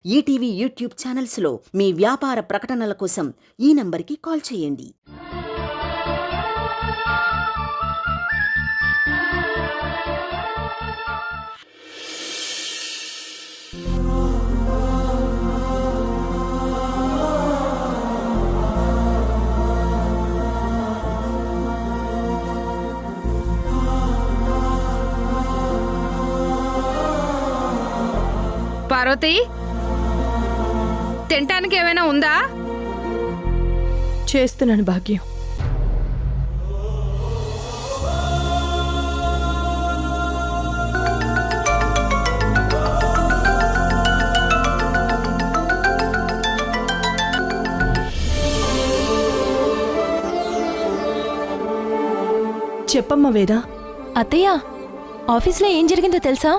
ETV YouTube ఛానల్స్లో మీ వ్యాపార ప్రకటనల కోసం ఈ నంబర్కి కాల్ చేయండి. పార్వతి, తినటానికి ఏమైనా ఉందా? చేస్తున్నాను భాగ్యం. చెప్పమ్మా వేద. అత్తయ్య, ఆఫీస్లో ఏం జరిగిందో తెలుసా?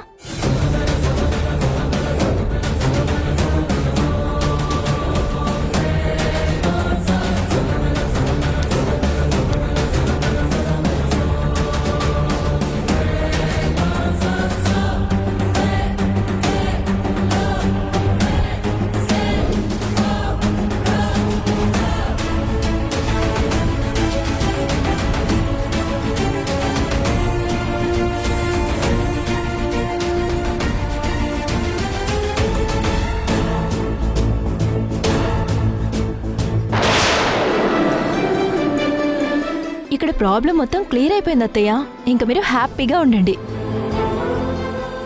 ఇక్కడ ప్రాబ్లం మొత్తం క్లియర్ అయిపోయింది అత్తయ్య. ఇంక మీరు హ్యాపీగా ఉండండి.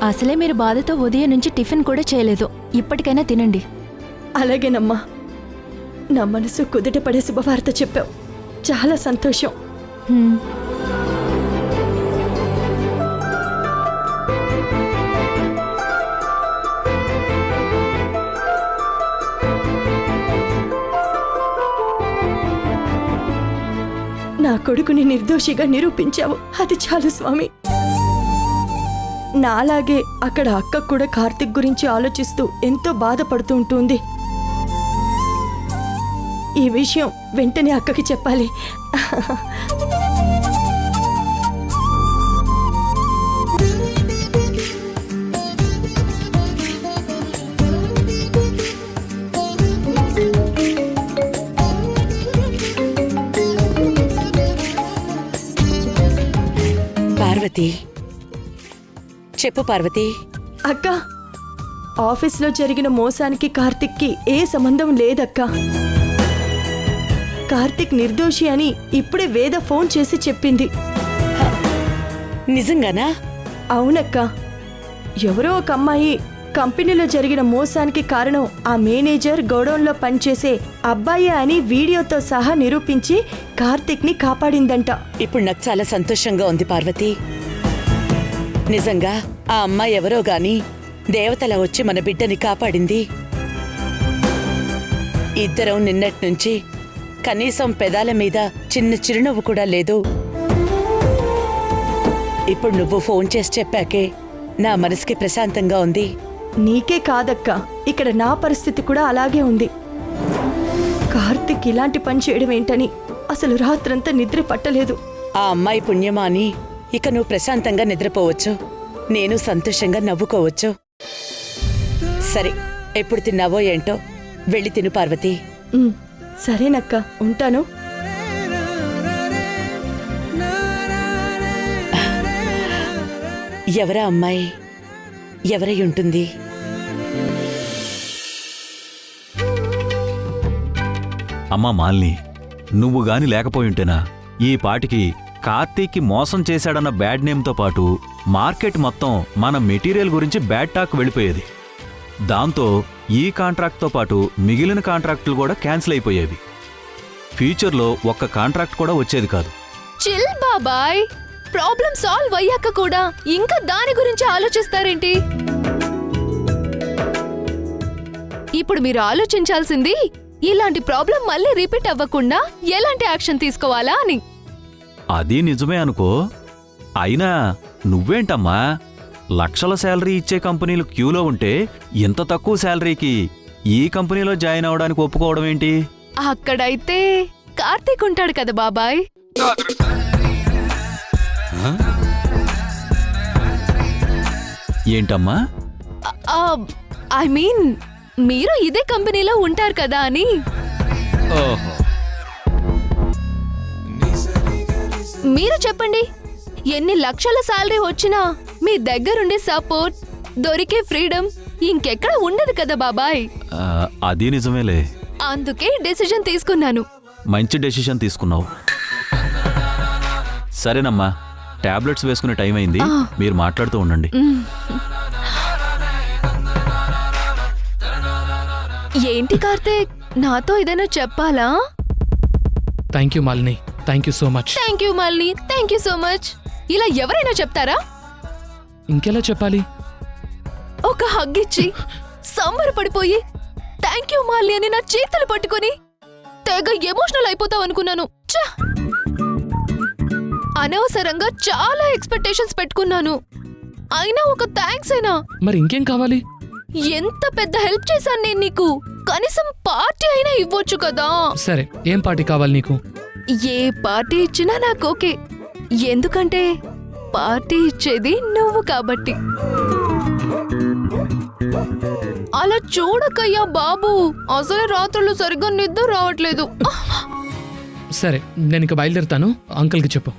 అసలే మీరు బాధతో ఉదయం నుంచి టిఫిన్ కూడా చేయలేదు. ఇప్పటికైనా తినండి. అలాగేనమ్మా. నా మనసు కుదుట పడే శుభవార్త చెప్పావు. చాలా సంతోషం. హ్మ్. నా కొడుకుని నిర్దోషిగా నిరూపించావు. అది చాలు స్వామి. నాలాగే అక్కడ అక్క కూడా కార్తిక్ గురించి ఆలోచిస్తూ ఎంతో బాధపడుతూ ఉంటుంది. ఈ విషయం వెంటనే అక్కకి చెప్పాలి. పార్వతి, చెప్పు పార్వతి. అక్క, ఆఫీస్లో జరిగిన మోసానికి కార్తిక్కి ఏ సంబంధం లేదక్క. కార్తిక్ నిర్దోషి అని ఇప్పుడే వేద ఫోన్ చేసి చెప్పింది. నిజంగానా? అవునక్క. ఎవరో ఒక అమ్మాయి కంపెనీలో జరిగిన మోసానికి కారణం ఆ మేనేజర్ గోడౌన్లో పనిచేసే అబ్బాయి అని వీడియోతో సహా నిరూపించి కార్తిక్ని కాపాడిందంట. ఇప్పుడు నాకు చాలా సంతోషంగా ఉంది పార్వతి. నిజంగా ఆ అమ్మాయి ఎవరో గాని దేవతలా వచ్చి మన బిడ్డని కాపాడింది. ఇద్దరం నిన్నట్నుంచి కనీసం పెదాల మీద చిన్న చిరునవ్వు కూడా లేదు. ఇప్పుడు నువ్వు ఫోన్ చేసి చెప్పాకే నా మనసుకి ప్రశాంతంగా ఉంది. నీకే కాదక్క, ఇక్కడ నా పరిస్థితి కూడా అలాగే ఉంది. కార్తిక్ ఇలాంటి పని చేయడం ఏంటని అసలు రాత్రంతా నిద్ర పట్టలేదు. ఆ అమ్మాయి పుణ్యమా అని ఇక నువ్వు ప్రశాంతంగా నిద్రపోవచ్చు. నేను సంతోషంగా నవ్వుకోవచ్చు. సరే, ఎప్పుడు తిన్నావో ఏంటో వెళ్ళి తిను పార్వతి. సరేనక్క, ఉంటాను. ఎవరా అమ్మాయి? ఎవరై ఉంటుంది? అమ్మా మాలిని, నువ్వు గాని లేకపోయుంటేనా ఈ పాటికి కార్తీక్కి మోసం చేశాడన్న బ్యాడ్ నేమ్తో పాటు మార్కెట్ మొత్తం మన మెటీరియల్ గురించి బ్యాడ్ టాక్ వెళ్ళిపోయేది. దాంతో ఈ కాంట్రాక్ట్తో పాటు మిగిలిన కాంట్రాక్టులు కూడా క్యాన్సిల్ అయిపోయేవి. ఫ్యూచర్లో ఒక్క కాంట్రాక్ట్ కూడా వచ్చేది కాదు. చిల్ బాబాయ్, ప్రాబ్లం సాల్వ్ అయ్యాక కూడా ఇంకా దాని గురించి ఆలోచిస్తారేంటి? ఇప్పుడు మీరు ఆలోచించాల్సింది ఇలాంటి ప్రాబ్లం మళ్ళీ రిపీట్ అవ్వకుండా ఎలాంటి యాక్షన్ తీసుకోవాలా అని. అది నిజమే అనుకో. అయినా నువ్వేంటమ్మా, లక్షల శాలరీ ఇచ్చే కంపెనీలు క్యూలో ఉంటే ఇంత తక్కువ శాలరీకి ఈ కంపెనీలో జాయిన్ అవడానికి ఒప్పుకోవడం ఏంటి? అక్కడైతే కార్తీక్ ఉంటాడు కదా బాబాయ్. ఏంటమ్మా? ఐ మీన్ మీరు ఇదే కంపెనీలో ఉంటారు కదా అని. ఓహో, మీరు చెప్పండి, ఎన్ని లక్షల శాలరీ వచ్చినా మీ దగ్గరుండే సపోర్ట్, దొరికే ఫ్రీడమ్ ఇంకెక్కడ ఉండదు కదా బాబాయ్. అది నిజమేలే. అందుకే డెసిజన్ తీసుకున్నాను. మంచి డెసిషన్ తీసుకున్నావు. సరేనమ్మా, టాబ్లెట్స్ వేసుకునే టైం అయింది, మీరు మాట్లాడుతూ ఉండండి. ఏంటి కార్తీక్, నాతో ఏదైనా చెప్పాలా? Thank you Malini, thank you so much. Thank you Malini, thank you so much. ఇలా ఎవరైనా చెప్తారా? ఇంకెలా చెప్పాలి? ఒక హగ్ ఇచ్చి సంబరపడిపోయి థ్యాంక్ యూ మాలిని అని నా చేతులు పట్టుకొని తెగ ఎమోషనల్ అయిపోతావు అనుకున్నాను. ఛ! అనవసరంగా చాలా ఎక్స్పెక్టేషన్స్ పెట్టుకున్నాను. అయినా ఒక థ్యాంక్స్ అయినా. మరి ఇంకేం కావాలి? ఎంత పెద్ద హెల్ప్ చేశాను నేను నీకు. కనీసం పార్టీ అయినా ఇవ్వచ్చు కదా. సరే, ఏం పార్టీ కావాలి నీకు? ఏ పార్టీ ఇచ్చినా నాకు ఓకే. ఎందుకంటే పార్టీ ఇచ్చేది నువ్వు కాబట్టి. అలా చూడకయ్యా బాబు, అసలే రాత్రులు సరిగ్గా నిద్ర రావట్లేదు. సరే, నేను ఇక బయలుదేరుతాను. అంకుల్కి చెప్పు.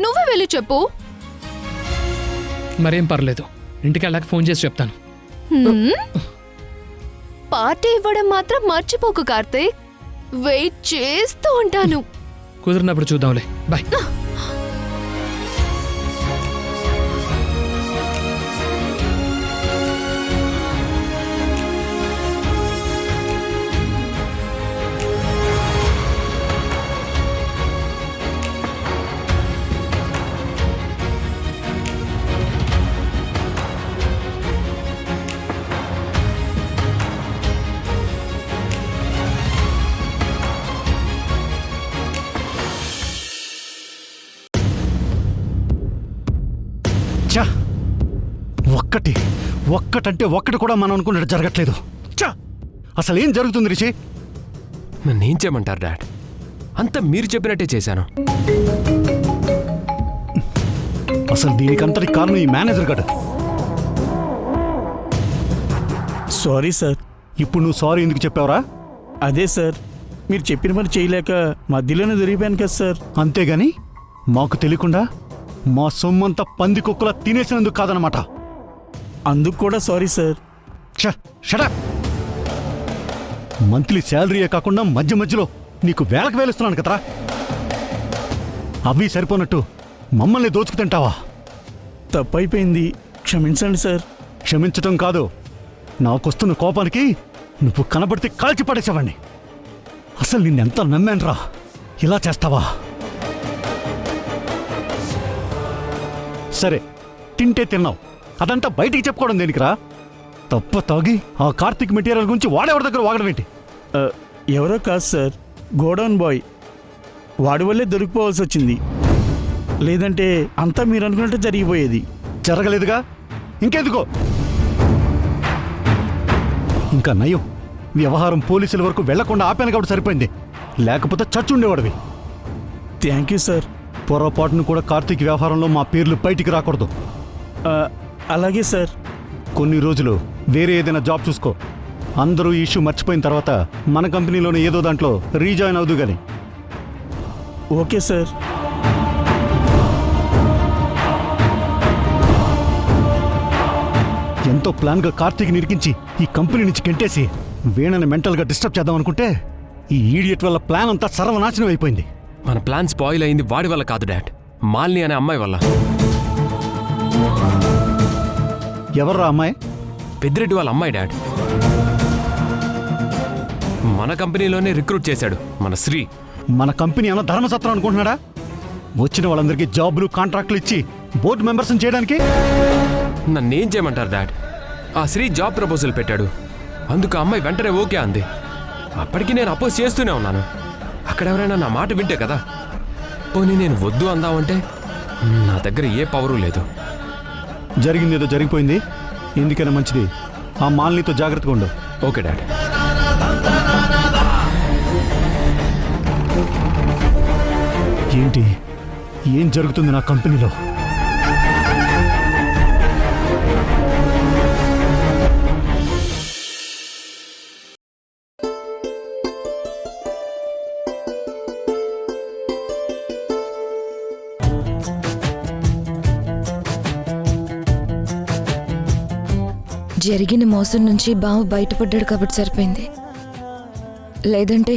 నువ్వే వెళ్ళి చెప్పు. మరేం పర్లేదు, ఇంటికి వెళ్ళాక ఫోన్ చేసి చెప్తాను. హ్మ్? పార్టీ ఇవ్వడం మాత్రం మర్చిపోకు కార్తీక్. వెయిట్ చేస్తూ ఉంటాను. కుదిరినప్పుడు చూద్దాంలే. బాయ్. చా, ఒక్కటంటే ఒక్కటి కూడా మనం అనుకున్నట్టు జరగట్లేదు. చా, అసలు ఏం జరుగుతుంది రిషి? నన్నేం చేయమంటారు డాడ్? అంతా మీరు చెప్పినట్టే చేశాను. అసలు దీనికంతటి కారణం ఈ మేనేజర్ గడు. Sorry sir. ఇప్పుడు నువ్వు సారీ ఎందుకు చెప్పావురా? అదే సార్, మీరు చెప్పిన పని చేయలేక మధ్యలోనే దొరికిపోయాను కదా సార్. అంతేగాని మాకు తెలియకుండా మా సొమ్మంతా పంది కుక్కలా తినేసినందుకు కాదనమాట. అందుకు కూడా సారీ సార్. షటప్. మంత్లీ శాలరీయే కాకుండా మధ్య మధ్యలో నీకు వేలకు వేలుస్తున్నాను కదరా. అవి సరిపోనట్టు మమ్మల్ని దోచుకుతింటావా? తప్పైపోయింది, క్షమించండి సార్. క్షమించటం కాదు, నాకొస్తున్న కోపానికి నువ్వు కనబడితే కాల్చి పడేసేవాణ్ణి. అసలు నిన్నెంత నమ్మానురా, ఇలా చేస్తావా? సరే, తింటే తిన్నావు, అదంతా బయటికి చెప్పుకోవడం దేనికిరా? తప్ప తాగి ఆ కార్తీక్ మెటీరియల్ గురించి వాడెవరి దగ్గర వాగడం ఏంటి? ఎవరో కాదు సార్, గోడౌన్ బాయ్. వాడి వల్లే దొరికిపోవాల్సి వచ్చింది. లేదంటే అంతా మీరు అనుకున్నట్టు జరిగిపోయేది. జరగలేదుగా, ఇంకెందుకో? ఇంకా నయం, వ్యవహారం పోలీసుల వరకు వెళ్లకుండా ఆపాను కాబట్టి సరిపోయింది, లేకపోతే చచ్చుండేవాడివి. Thank you sir. పొరపాటును కూడా కార్తీక్ వ్యవహారంలో మా పేర్లు బయటికి రాకూడదు. అలాగే సార్. కొన్ని రోజులు వేరే ఏదైనా జాబ్ చూసుకో. అందరూ ఈ ఇష్యూ మర్చిపోయిన తర్వాత మన కంపెనీలోనే ఏదో దాంట్లో రీజాయిన్ అవుదు గాని. Okay sir. ఎంతో ప్లాన్గా కార్తీక్ నిరికించి ఈ కంపెనీ నుంచి కెంటేసి వీణని మెంటల్గా డిస్టర్బ్ చేద్దాం అనుకుంటే ఈ ఈడియట్ వల్ల ప్లాన్ అంతా సర్వనాశనం అయిపోయింది. మన ప్లాన్ స్పాయిల్ అయింది వాడి వల్ల కాదు డాడ్, మాలిని అనే అమ్మాయి వల్ల. ఎవర్రా అమ్మాయి? పెద్దిరెడ్డి వాళ్ళ అమ్మాయి డాడ్. మన కంపెనీలోనే రిక్రూట్ చేశాడు మన శ్రీ. మన కంపెనీ అన్న ధర్మసత్రం అనుకుంటున్నాడా? వచ్చిన వాళ్ళందరికీ జాబులు కాంట్రాక్టులు ఇచ్చి బోర్డు మెంబర్స్ని చేయడానికి. నన్నేం చేయమంటారు డాడ్? ఆ శ్రీ జాబ్ ప్రపోజల్ పెట్టాడు, అందుకు ఆ అమ్మాయి వెంటనే ఓకే అంది. అప్పటికి నేను అపోజ్ చేస్తూనే ఉన్నాను. అక్కడ ఎవరైనా నా మాట వింటే కదా. పోనీ నేను వద్దు అందామంటే నా దగ్గర ఏ పవరు లేదు. జరిగిందేదో జరిగిపోయింది, ఎందుకైనా మంచిది ఆ మాలినితో జాగ్రత్తగా ఉండు. Okay dad. ఏంటి, ఏం జరుగుతుంది నా కంపెనీలో? జరిగిన మోసం నుంచి బావ బయటపడ్డాడు కాబట్టి సరిపోయింది. లేదంటే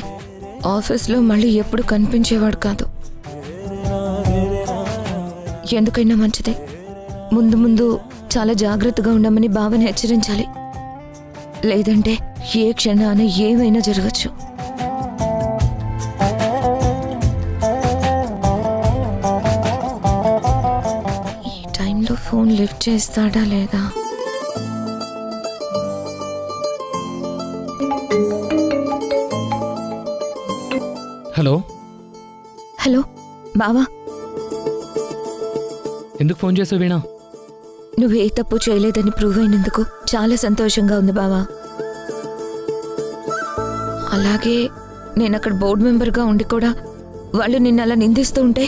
ఆఫీస్లో మళ్ళీ ఎప్పుడు కనిపించేవాడు కాదు. ఎందుకైనా మంచిది, ముందు ముందు చాలా జాగ్రత్తగా ఉండమని బావని హెచ్చరించాలి. లేదంటే ఏ క్షణాన ఏమైనా జరగచ్చు. ఈ టైంలో ఫోన్ లిఫ్ట్ చేస్తాడా లేదా? హలో, హలో బావా, ఎందుకు ఫోన్ చేసావు వీణా? నువ్వు ఏ తప్పు చేయలేదని ప్రూవ్ అయినందుకు చాలా సంతోషంగా ఉంది బావా. అలాగే నేను అక్కడ బోర్డు మెంబర్గా ఉండి కూడా వాళ్ళు నిన్ను అలా నిందిస్తూ ఉంటే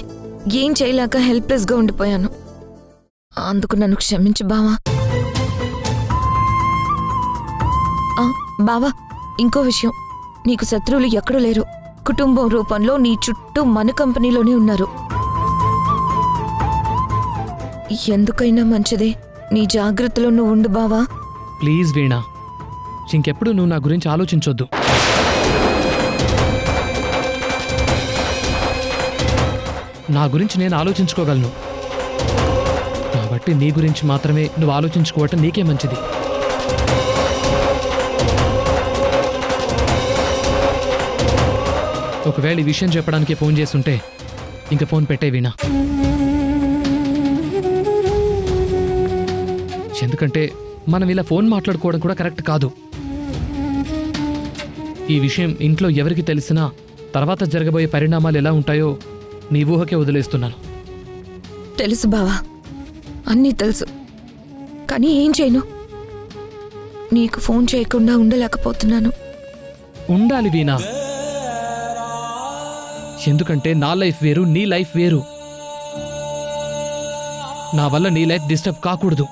ఏం చేయలేక హెల్ప్లెస్గా ఉండిపోయాను. అందుకు నన్ను క్షమించు బావా. బావా, ఇంకో విషయం, నీకు శత్రువులు ఎక్కడూ లేరు. కుటుంబం రూపంలో నీ చుట్టూ మన కంపెనీలోనే ఉన్నారు. ఎందుకైనా మంచిదే, నీ జాగ్రత్తలో నువ్వు ఉండు బావా. ప్లీజ్ వీణా, ఇంకెప్పుడు నువ్వు నా గురించి ఆలోచించొద్దు. నా గురించి నేను ఆలోచించుకోగలను కాబట్టి నీ గురించి మాత్రమే నువ్వు ఆలోచించుకోవటం నీకే మంచిది. ఒకవేళ ఈ విషయం చెప్పడానికి ఫోన్ చేస్తుంటే ఇంక ఫోన్ పెట్టే వీణా. ఎందుకంటే మనం ఇలా ఫోన్ మాట్లాడుకోవడం కూడా కరెక్ట్ కాదు. ఈ విషయం ఇంట్లో ఎవరికి తెలిసినా తర్వాత జరగబోయే పరిణామాలు ఎలా ఉంటాయో నీ ఊహకే వదిలేస్తున్నాను. తెలుసు బావా, అన్నీ తెలుసు. కానీ ఏం చేయను, నీకు ఫోన్ చేయకుండా ఉండలేకపోతున్నాను. ఉండాలి వీణా, ఎందుకంటే నా లైఫ్ వేరు, నీ లైఫ్ వేరు. నా వల్ల నీ లైఫ్ డిస్టర్బ్ కాకూడదు,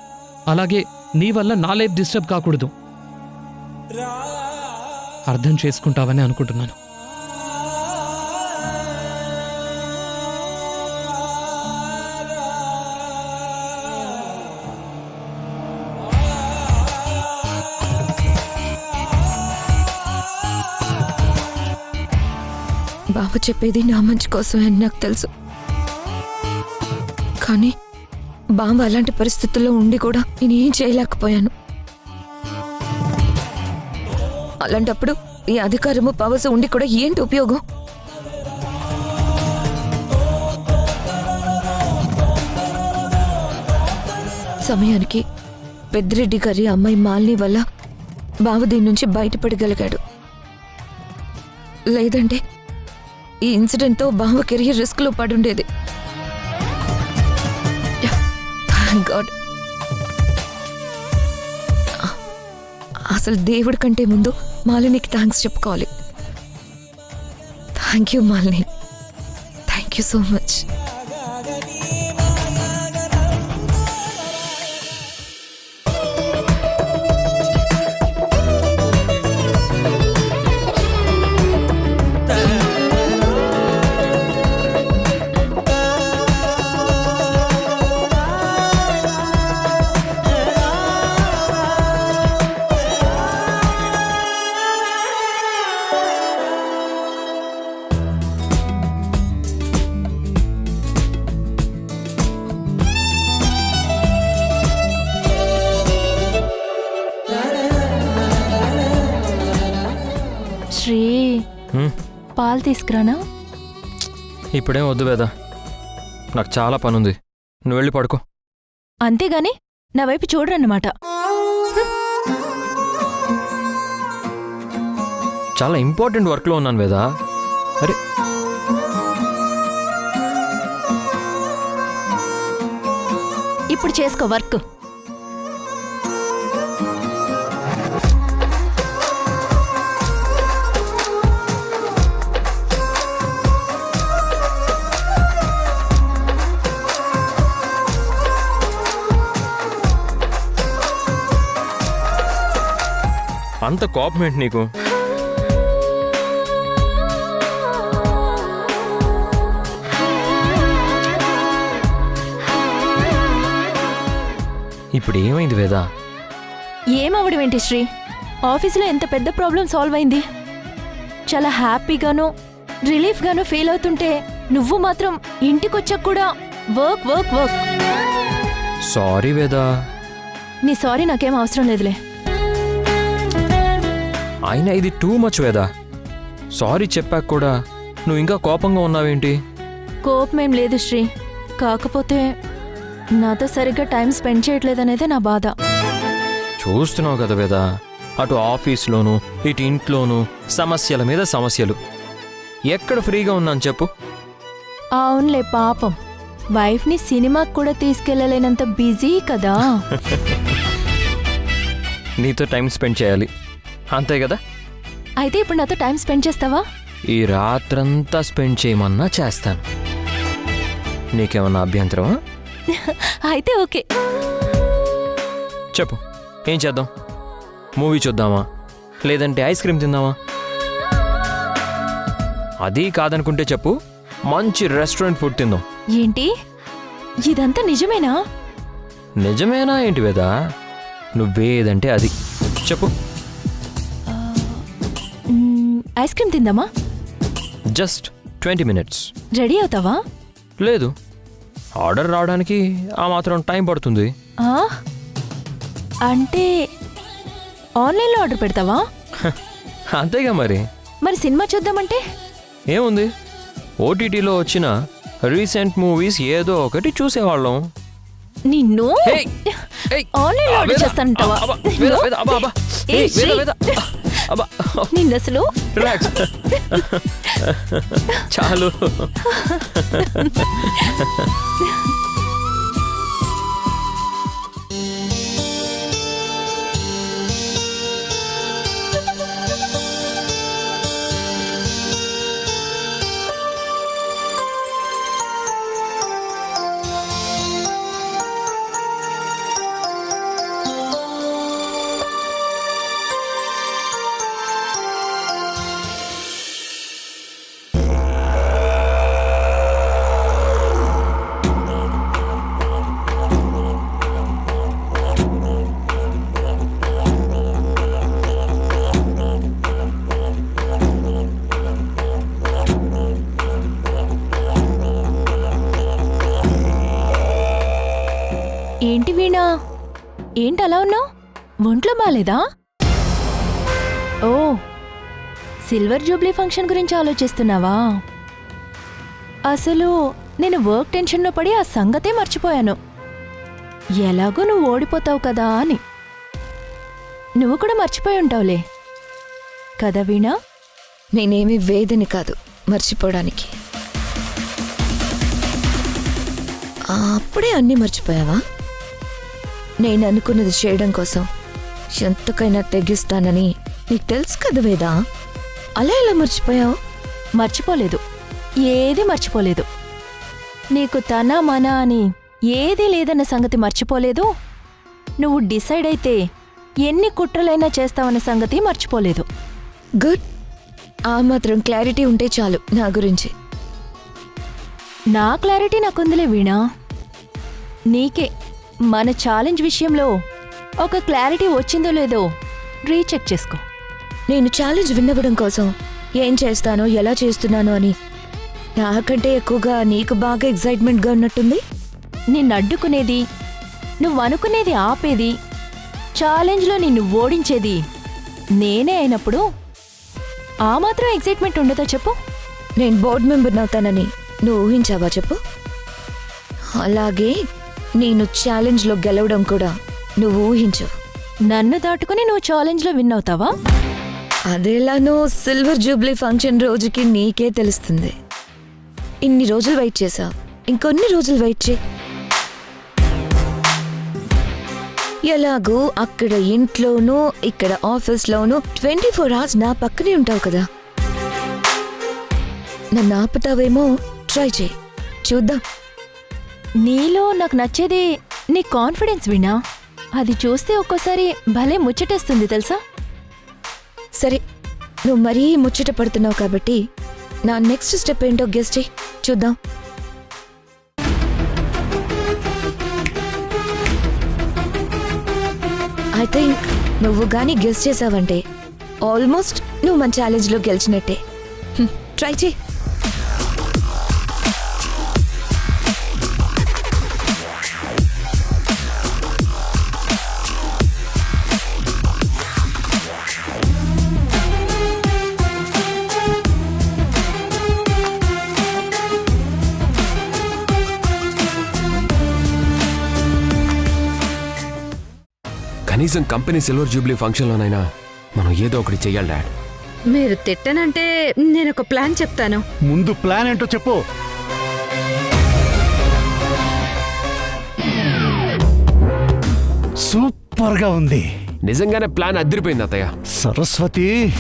అలాగే నీ వల్ల నా లైఫ్ డిస్టర్బ్ కాకూడదు. అర్థం చేసుకుంటావని అనుకుంటున్నాను. బావ చెప్పేది నా మంచి కోసమే అని నాకు తెలుసు. కానీ బావ అలాంటి పరిస్థితుల్లో ఉండి కూడా నేను ఏం చేయలేకపోయాను. అలాంటప్పుడు ఈ అధికారము పవర్స్ ఉండి కూడా ఏంటి ఉపయోగం? సమయానికి పెద్దిరెడ్డి గారి అమ్మాయి మాలిని వల్ల బావ దీని నుంచి బయటపడగలిగాడు. లేదంటే ఈ ఇన్సిడెంట్తో బావ కెరియర్ రిస్క్లో పడుండేది. Thank God. అసలు దేవుడి కంటే ముందు మాలినికి థ్యాంక్స్ చెప్పుకోవాలి. Thank you Malini, thank you so much. Sri, పాలు తీసుకురానా? ఇప్పుడేం వద్దు వేదా, నాకు చాలా పనుంది. నువ్వు వెళ్ళి పడుకో. అంతేగాని నా వైపు చూడరన్నమాట. చాలా ఇంపార్టెంట్ వర్క్లో ఉన్నాను వేదా. అరే ఇప్పుడు చేసుకో వర్క్. అంత కోపం ఏంటి నీకు? ఇప్పుడు ఏమైంది వేదా? ఏమవడం ఏంటి శ్రీ? ఆఫీసులో ఎంత పెద్ద ప్రాబ్లం సాల్వ్ అయింది. చాలా హ్యాపీగాను రిలీఫ్గాను ఫీల్ అవుతుంటే నువ్వు మాత్రం ఇంటికొచ్చాక కూడా వర్క్ వర్క్ వర్క్. సారీ వేద. నీ సారీ నాకేం అవసరం లేదులే. అయినా ఇది టూ మచ్ వేద. సారీ చెప్పాక కూడా నువ్వు ఇంకా కోపంగా ఉన్నావేంటి? కోపమేం లేదు శ్రీ, కాకపోతే నాతో సరిగ్గా టైం స్పెండ్ చేయట్లేదనేదే నా బాధ. చూస్తున్నావు కదా వేద, అటు ఆఫీస్లోనూ ఇటు ఇంట్లోనూ సమస్యల మీద సమస్యలు. ఎక్కడ ఫ్రీగా ఉన్నాను చెప్పు? అవునులే పాపం, వైఫ్ని సినిమాకి కూడా తీసుకెళ్ళలేనంత బిజీ కదా. నీతో టైం స్పెండ్ చేయాలి అంతే కదా? అయితే ఇప్పుడు నాతో టైం స్పెండ్ చేస్తావా? ఈ రాత్రంతా స్పెండ్ చేయమన్నా చేస్తాను. నీకేమన్నా అభ్యంతరమా? అయితే ఓకే. చెప్పు, ఏం చేద్దాం? మూవీ చూద్దామా, లేదంటే ఐస్ క్రీమ్ తిందామా? అది కాదనుకుంటే చెప్పు, మంచి రెస్టారెంట్ ఫుడ్ తిందాం. ఏంటి ఇదంతా నిజమేనా? నిజమేనా ఏంటి వేదా? నువ్వేదంటే అది చెప్పు. ఐస్ క్రీమ్ తిందామా? Just 20 minutes. రెడీ అవుతావా? లేదు, ఆర్డర్ రావడానికి ఆ మాత్రం టైం పడుతుంది. ఆ? అంటే ఆన్లైన్లో ఆర్డర్ పెడతావా? అంతేగా మరి. మరి సినిమా చూద్దామంటే? ఏముంది, ఓటీటీలో వచ్చిన రీసెంట్ మూవీస్ ఏదో ఒకటి చూసేవాళ్ళం. నిన్ను ఏయ్! ఏయ్! ఆన్లైన్లో ఆర్డర్ చేస్తానంటావా? ఏయ్, శ్రీ! నిన్నసలు రిలాక్స్. చాలు. ఏంటి వీణా, ఏంటి అలా ఉన్నావు? ఒంట్లో బాలేదా? ఓ, సిల్వర్ జూబ్లీ ఫంక్షన్ గురించి ఆలోచిస్తున్నావా? అసలు నేను వర్క్ టెన్షన్లో పడి ఆ సంగతే మర్చిపోయాను. ఎలాగో నువ్వు ఓడిపోతావు కదా అని. నువ్వు కూడా మర్చిపోయి ఉంటావులే కదా వీణా? నేనేమి వేదని కాదు మర్చిపోవడానికి. అప్పుడే అన్నీ మర్చిపోయావా? నేను అనుకున్నది చేయడం కోసం ఎంతకైనా తెగిస్తానని నీకు తెలుసు కదా వేదా. అలా ఎలా మర్చిపోయావు? మర్చిపోలేదు, ఏది మర్చిపోలేదు. నీకు తన మన అని ఏదీ లేదన్న సంగతి మర్చిపోలేదు. నువ్వు డిసైడ్ అయితే ఎన్ని కుట్రలైనా చేస్తావన్న సంగతి మర్చిపోలేదు. గుడ్. ఆ మాత్రం క్లారిటీ ఉంటే చాలు నా గురించి. నా క్లారిటీ నాకుందిలే వీణా. నీకే మన ఛాలెంజ్ విషయంలో ఒక క్లారిటీ వచ్చిందో లేదో రీచెక్ చేసుకో. నేను ఛాలెంజ్ విన్నవడం కోసం ఏం చేస్తానో ఎలా చేస్తున్నానో అని నాకంటే ఎక్కువగా నీకు బాగా ఎగ్జైట్మెంట్గా ఉన్నట్టుంది. నిన్ను అడ్డుకునేది, నువ్వు అనుకునేది ఆపేది, ఛాలెంజ్లో నిన్ను ఓడించేది నేనే అయినప్పుడు ఆ మాత్రం ఎగ్జైట్మెంట్ ఉండదా చెప్పు? నేను బోర్డు మెంబర్ని అవుతానని నువ్వు ఊహించావా చెప్పు? అలాగే నేను ఛాలెంజ్లో గెలవడం కూడా నువ్వు ఊహించు. నన్ను దాటుకుని నువ్వు ఛాలెంజ్లో విన్ అవుతావా? అదేలానో సిల్వర్ జూబ్లీ ఫంక్షన్ రోజుకి నీకే తెలుస్తుంది. ఇన్ని రోజులు వెయిట్ చేశావు, ఇంకొన్ని రోజులు వెయిట్ చేయి. ఎలాగూ అక్కడ ఇంట్లోనూ ఇక్కడ ఆఫీస్లోనూ 24 hours నా పక్కనే ఉంటావు కదా. నన్ను ఆపుతావేమో, ట్రై చేయి, చూద్దాం. నీలో నాకు నచ్చేది నీ కాన్ఫిడెన్స్ వీణా. అది చూస్తే ఒక్కోసారి భలే ముచ్చటేస్తుంది తెలుసా? సరే, నువ్వు మరీ ముచ్చట పడుతున్నావు కాబట్టి నా నెక్స్ట్ స్టెప్ ఏంటో గెస్ చేయి, చూద్దాం. ఐ థింక్ నువ్వు గానీ గెస్ చేసావంటే ఆల్మోస్ట్ నువ్వు మన ఛాలెంజ్లో గెలిచినట్టే. ట్రై చేయి. కనీసం కంపెనీ సిల్వర్ జూబ్లీ ఫంక్షన్లోనైనా మనం ఏదో ఒకటి చెయ్యాలి డాడ్. మీరు తిట్టనంటే నేను ఒక ప్లాన్ చెప్తాను. ముందు ప్లాన్ ఏంటో చెప్పు. సూపర్గా ఉంది. నిజంగానే ప్లాన్ అదిరిపోయింది అత్తయ్య. సరస్వతి